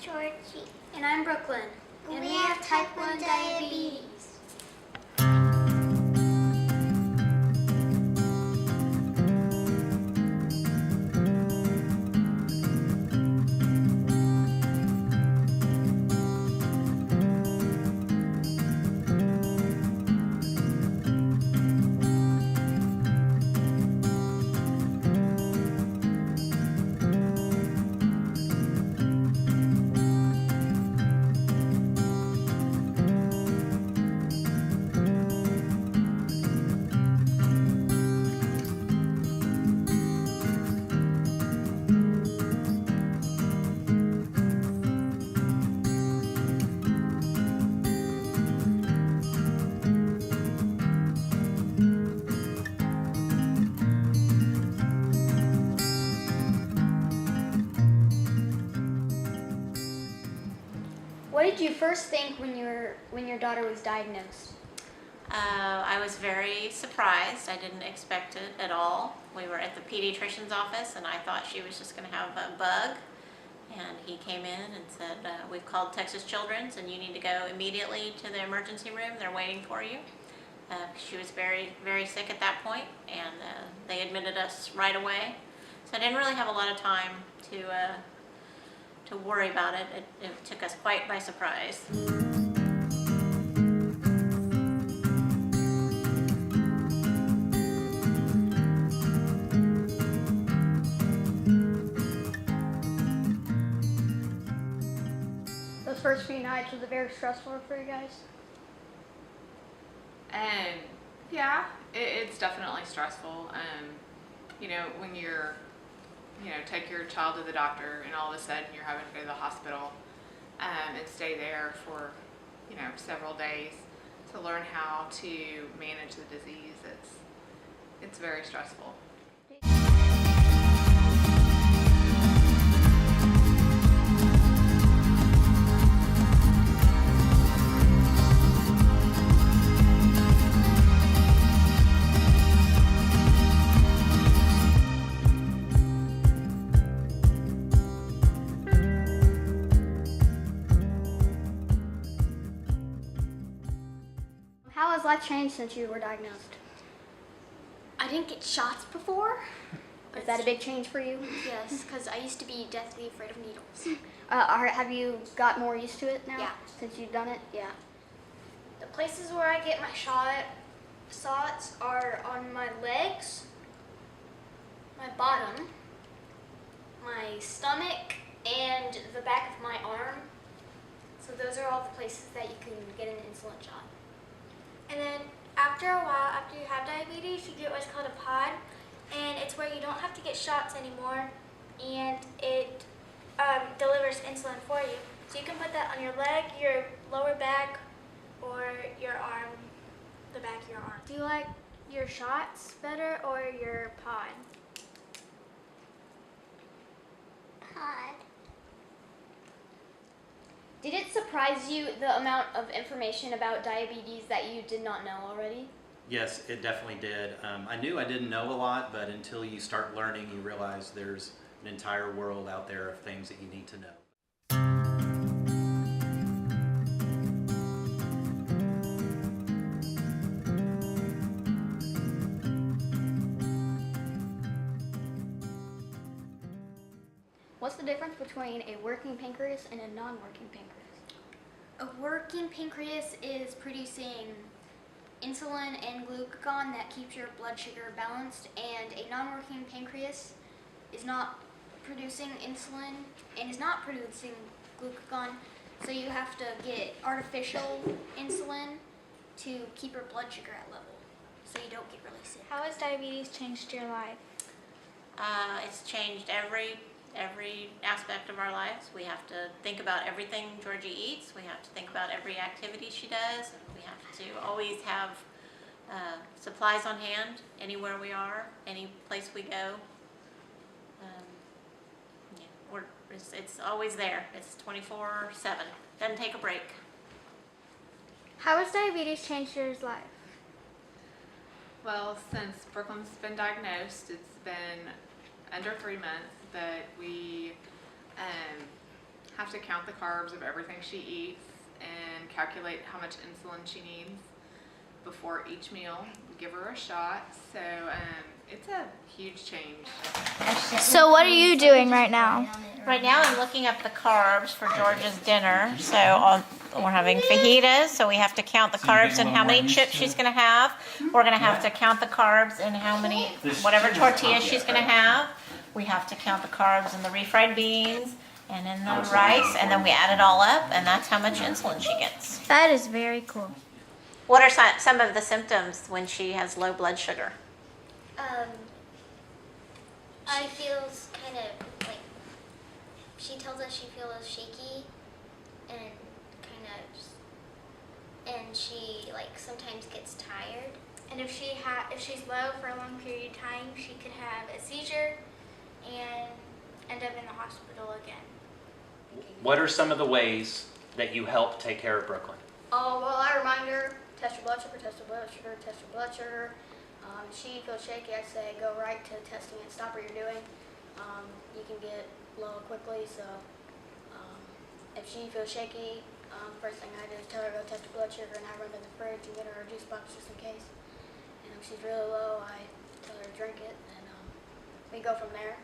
Georgie. And I'm Brooklyn. And we have type 1 diabetes. What did you first think when your daughter was diagnosed? I was very surprised. I didn't expect it at all. We were at the pediatrician's office and I thought she was just going to have a bug. And he came in and said, we've called Texas Children's and you need to go immediately to the emergency room. They're waiting for you. She was very, very sick at that point, and they admitted us right away. So I didn't really have a lot of time to worry about it. It took us quite by surprise. Those first few nights, was it very stressful for you guys? Yeah, it's definitely stressful. When you're, take your child to the doctor and all of a sudden you're having to go to the hospital and stay there for, several days to learn how to manage the disease. It's very stressful. How has life changed since you were diagnosed? I didn't get shots before. Is that a big change for you? Yes, because I used to be deathly afraid of needles. Have you got more used to it now? Yeah. Since you've done it? Yeah. The places where I get my shots are on my legs, my bottom, my stomach, and the back of my arm. So those are all the places that you can get an insulin shot. And then after a while, after you have diabetes, you get what's called a pod. And it's where you don't have to get shots anymore. And it delivers insulin for you. So you can put that on your leg, your lower back, or your arm, the back of your arm. Do you like your shots better or your pod? Pod. Did it surprise you the amount of information about diabetes that you did not know already? Yes, it definitely did. I knew I didn't know a lot, but until you start learning, you realize there's an entire world out there of things that you need to know. What's the difference between a working pancreas and a non-working pancreas? A working pancreas is producing insulin and glucagon that keeps your blood sugar balanced, and a non-working pancreas is not producing insulin and is not producing glucagon, so you have to get artificial insulin to keep your blood sugar at level so you don't get really sick. How has diabetes changed your life? It's changed every aspect of our lives. We have to think about everything Georgie eats. We have to think about every activity she does. We have to always have supplies on hand anywhere we are, any place we go. It's always there. It's 24/7. Doesn't take a break. How has diabetes changed your life? Well, since Brooklyn's been diagnosed, it's been under 3 months, but we have to count the carbs of everything she eats and calculate how much insulin she needs before each meal. We give her a shot. So it's a huge change. So what are you doing right now? Right now, I'm looking up the carbs for George's dinner. So we're having fajitas, so we have to count the carbs and how many chips she's going to have. We're going to have to count the carbs and how many, whatever tortillas she's going to have. We have to count the carbs in the refried beans and in the rice, and then we add it all up, and that's how much insulin she gets. That is very cool. What are some of the symptoms when she has low blood sugar? She feels kind of like, she tells us she feels shaky and and she like sometimes gets tired. And if she's low for a long period of time, she could have a seizure and end up in the hospital again. What are some of the ways that you help take care of Brooklyn? Well, I remind her, test your blood sugar, test your blood sugar, test your blood sugar. If she feels shaky, I say go right to testing and stop what you're doing. You can get low quickly, so if she feels shaky, first thing I do is tell her to go test her blood sugar and have her run to the fridge and get her a juice box just in case. And if she's really low, I tell her to drink it, and we go from there.